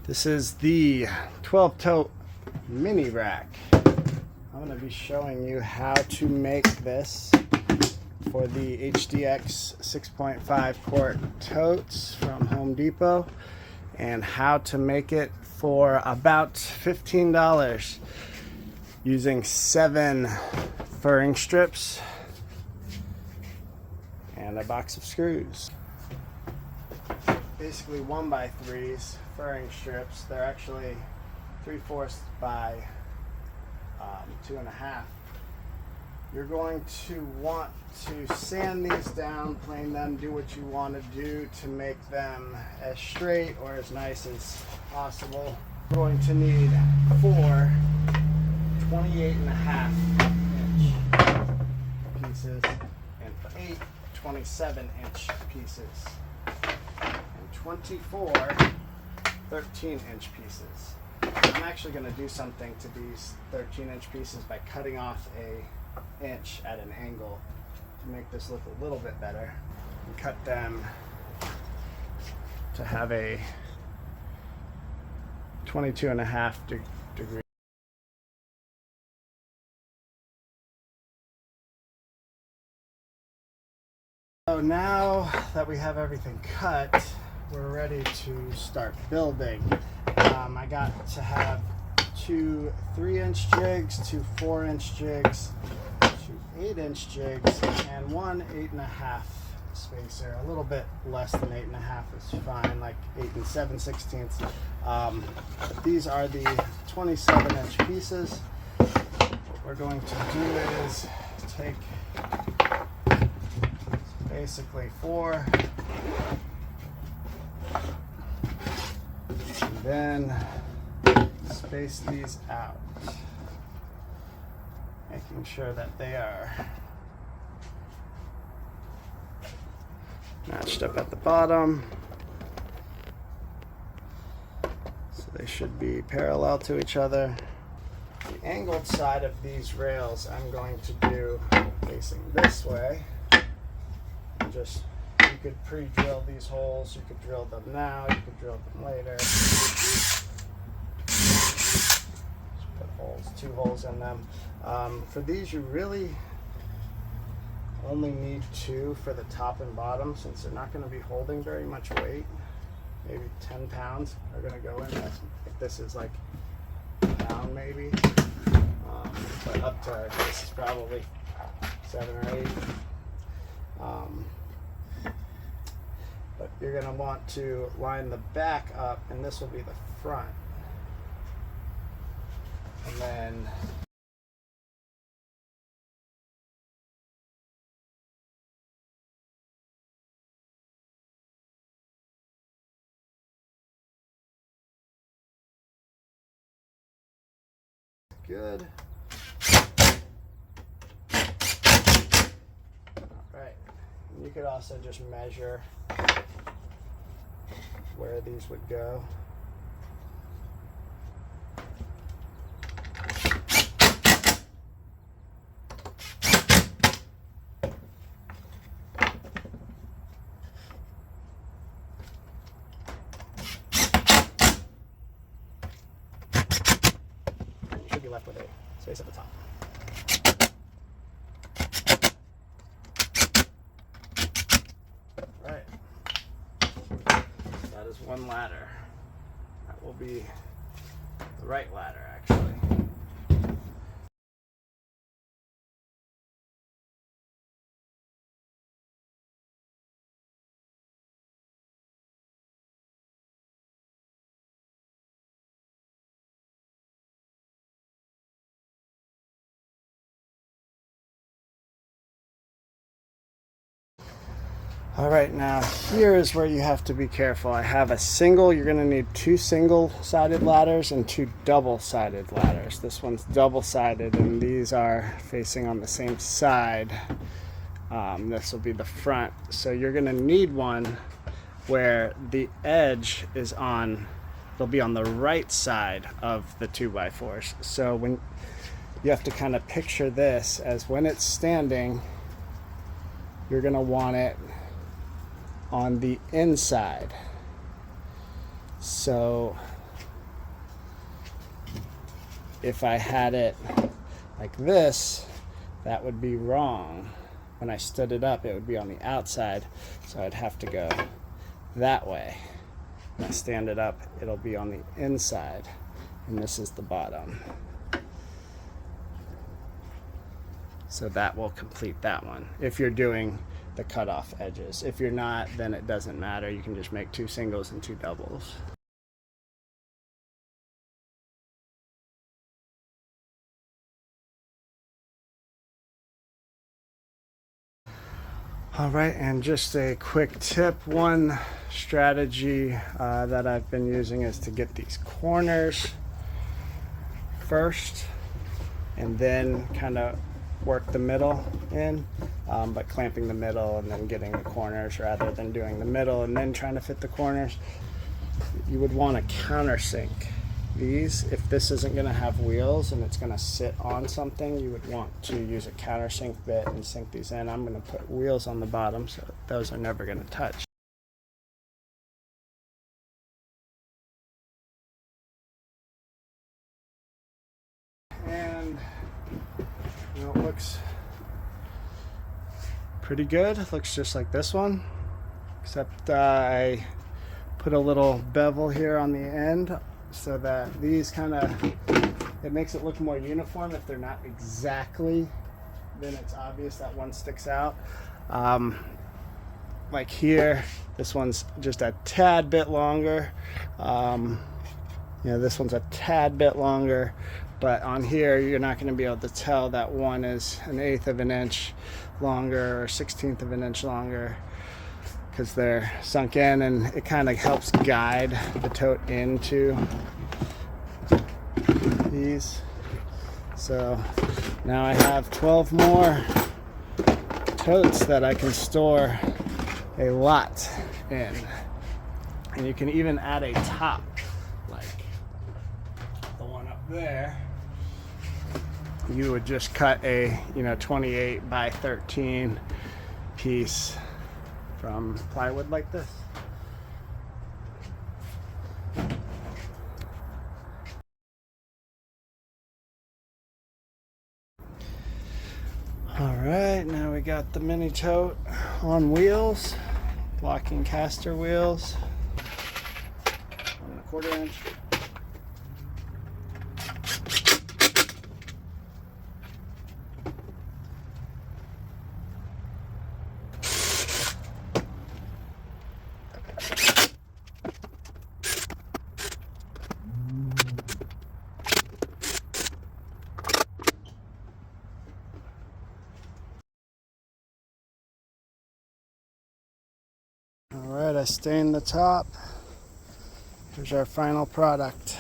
This is the 12 tote mini rack. I'm going to be showing you how to make this for the HDX 6.5 quart totes from Home Depot, and how to make it for about $15 using 7 furring strips and a box of screws. Basically 1x3s furring strips. They're actually 3/4 by 2.5. You're going to want to sand these down, plane them, do what you want to do to make them as straight or as nice as possible. You're going to need 4 28.5 inch pieces and 8 27-inch pieces and 24 13-inch pieces. I'm actually going to do something to these 13-inch pieces by cutting off an inch at an angle to make this look a little bit better, and cut them to have a 22.5 degree. So now that we have everything cut, we're ready to start building. I got to have 2 3-inch jigs, 2 4-inch jigs, 2 8-inch jigs, and 1 8.5 spacer. A little bit less than 8.5 is fine, like 8 7/16. But these are the 27-inch pieces. What we're going to do is take basically 4, and then space these out, making sure that they are matched up at the bottom, so they should be parallel to each other. The angled side of these rails I'm going to do facing this way. Just, you could pre-drill these holes, you could drill them now, you could drill them later. Just put holes, 2 holes in them. For these, you really only need 2 for the top and bottom, since they're not going to be holding very much weight. Maybe 10 pounds are going to go in this. If this is like a pound maybe, but up to, this is probably 7 or 8. But you're going to want to line the back up, and this will be the front. And then good. Alright. You could also just measure where these would go. You should be left with a space at the top. Right. That is one ladder. That will be the right ladder, actually. All right, now here is where you have to be careful. I have a single, you're gonna need 2 single-sided ladders and 2 double-sided ladders. This one's double-sided, and these are facing on the same side. This will be the front. So you're gonna need one where the edge is on, it'll be on the right side of the 2x4s. So when you have to kind of picture this as when it's standing, you're gonna want it on the inside. So if I had it like this, that would be wrong. When I stood it up, it would be on the outside, so I'd have to go that way. When I stand it up, it'll be on the inside, and this is the bottom. So that will complete that one if you're doing the cutoff edges. If you're not, then it doesn't matter. You can just make 2 singles and 2 doubles. All right, and just a quick tip. One strategy that I've been using is to get these corners first and then kind of work the middle in, but clamping the middle and then getting the corners rather than doing the middle and then trying to fit the corners. You would want to countersink these. If this isn't going to have wheels and it's going to sit on something, you would want to use a countersink bit and sink these in. I'm going to put wheels on the bottom, so those are never going to touch. And it looks pretty good. It looks just like this one, except I put a little bevel here on the end so that these kind of, it makes it look more uniform. If they're not exactly, then it's obvious that one sticks out. Like here, this one's just a tad bit longer. This one's a tad bit longer, but on here you're not going to be able to tell that one is 1/8 of an inch longer or 1/16 of an inch longer, because they're sunk in, and it kind of helps guide the tote into these. So now I have 12 more totes that I can store a lot in, and you can even add a top like the one up there. You would just cut a 28 by 13 piece from plywood like this. All right, now we got the mini tote on wheels, locking caster wheels, 1 1/4 inch. All right, I stained the top. Here's our final product.